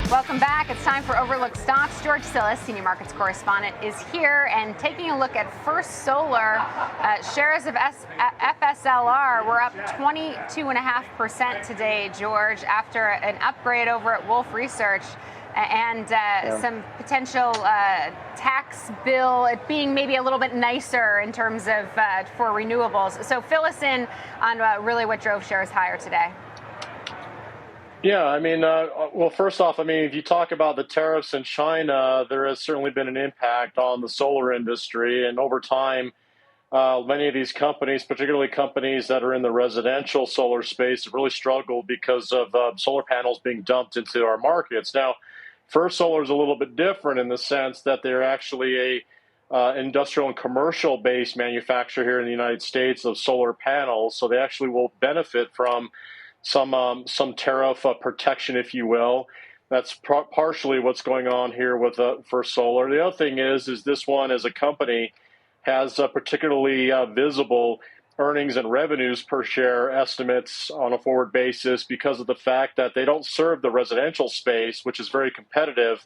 Welcome back. It's time for Overlooked Stocks. George Tsilis, senior markets correspondent, is here and taking a look at First Solar. Shares of FSLR were up 22.5% today, George, after an upgrade over at Wolfe Research and some potential tax bill it being maybe a little bit nicer in terms of for renewables. So fill us in on really what drove shares higher today. Yeah, I mean, well, first off, I mean, if you talk about the tariffs in China, there has certainly been an impact on the solar industry. And over time, many of these companies, particularly companies that are in the residential solar space, have really struggled because of solar panels being dumped into our markets. Now, First Solar is a little bit different in the sense that they're actually a industrial and commercial-based manufacturer here in the United States of solar panels. So they actually will benefit from some tariff protection, if you will. That's partially what's going on here with First Solar. The other thing is this one as a company has particularly visible earnings and revenues per share estimates on a forward basis because of the fact that they don't serve the residential space, which is very competitive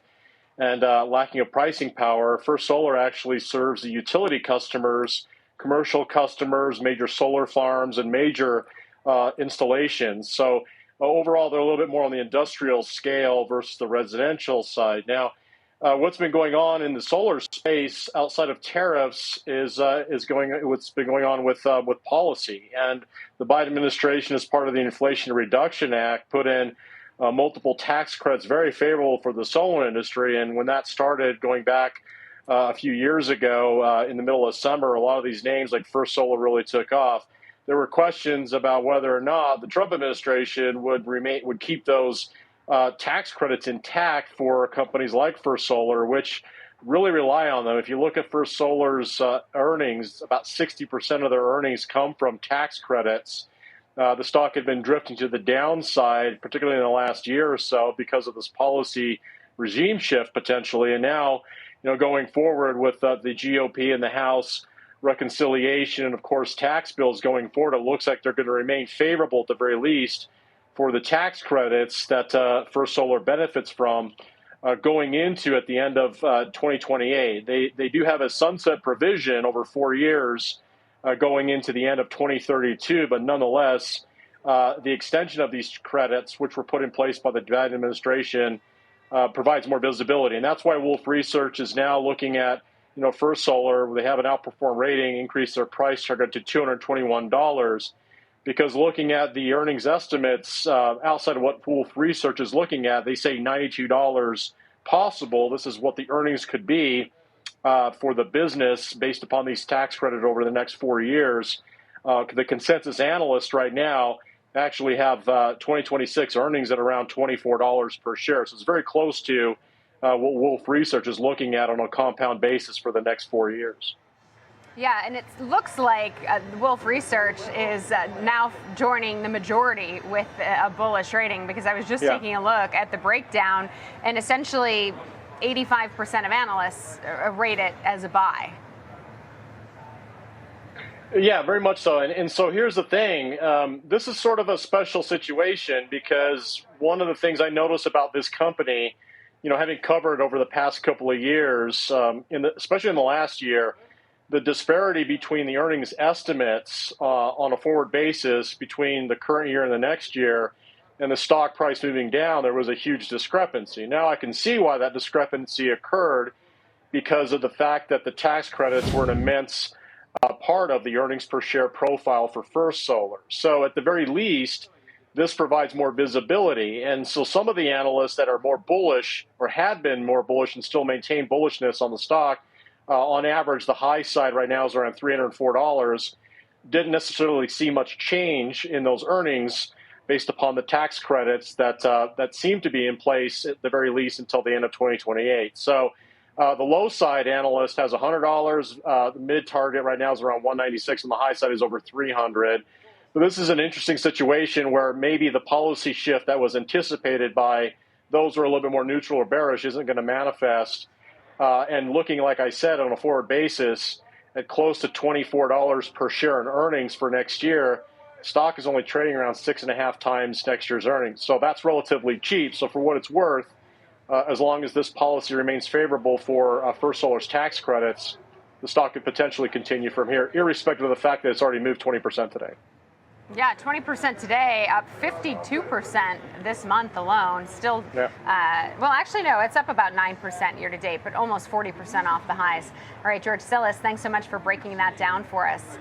and lacking of pricing power. First Solar actually serves the utility customers, commercial customers, major solar farms, and major installations. So overall, they're a little bit more on the industrial scale versus the residential side. Now, what's been going on in the solar space outside of tariffs is what's been going on with policy. And the Biden administration, as part of the Inflation Reduction Act, put in multiple tax credits very favorable for the solar industry. And when that started going back a few years ago in the middle of summer, a lot of these names like First Solar really took off. There were questions about whether or not the Trump administration would keep those tax credits intact for companies like First Solar, which really rely on them. If you look at First Solar's earnings, about 60% of their earnings come from tax credits. The stock had been drifting to the downside, particularly in the last year or so, because of this policy regime shift potentially. And now, going forward with the GOP and the House reconciliation and, of course, tax bills going forward, it looks like they're going to remain favorable at the very least for the tax credits that First Solar benefits from going into at the end of 2028. They do have a sunset provision over 4 years going into the end of 2032, but nonetheless, the extension of these credits, which were put in place by the Biden administration, provides more visibility. And that's why Wolfe Research is now looking at First Solar. They have an outperform rating, increased their price target to $221, because looking at the earnings estimates outside of what Wolfe Research is looking at, they say $92 possible. This is what the earnings could be for the business based upon these tax credits over the next 4 years. The consensus analysts right now actually have 2026 earnings at around $24 per share. So it's very close to what Wolfe Research is looking at on a compound basis for the next 4 years. Yeah, and it looks like Wolfe Research is now joining the majority with a bullish rating, because I was just taking a look at the breakdown, and essentially 85% of analysts rate it as a buy. Yeah, very much so. And so here's the thing. This is sort of a special situation, because one of the things I notice about this company, having covered over the past couple of years, especially in the last year, the disparity between the earnings estimates on a forward basis between the current year and the next year and the stock price moving down, there was a huge discrepancy. Now I can see why that discrepancy occurred, because of the fact that the tax credits were an immense part of the earnings per share profile for First Solar. So at the very least, this provides more visibility. And so some of the analysts that are more bullish, or had been more bullish and still maintain bullishness on the stock, on average, the high side right now is around $304, didn't necessarily see much change in those earnings based upon the tax credits that seem to be in place at the very least until the end of 2028. So the low side analyst has $100. The mid target right now is around $196, and the high side is over $300. But this is an interesting situation where maybe the policy shift that was anticipated by those who are a little bit more neutral or bearish isn't going to manifest. And looking, like I said, on a forward basis at close to $24 per share in earnings for next year, stock is only trading around 6.5 times next year's earnings. So that's relatively cheap. So for what it's worth, as long as this policy remains favorable for First Solar's tax credits, the stock could potentially continue from here, irrespective of the fact that it's already moved 20% today. Yeah, 20% today, up 52% this month alone. Still, yeah. Well, actually, no, it's up about 9% year to date, but almost 40% off the highs. All right, George Tsilis, thanks so much for breaking that down for us.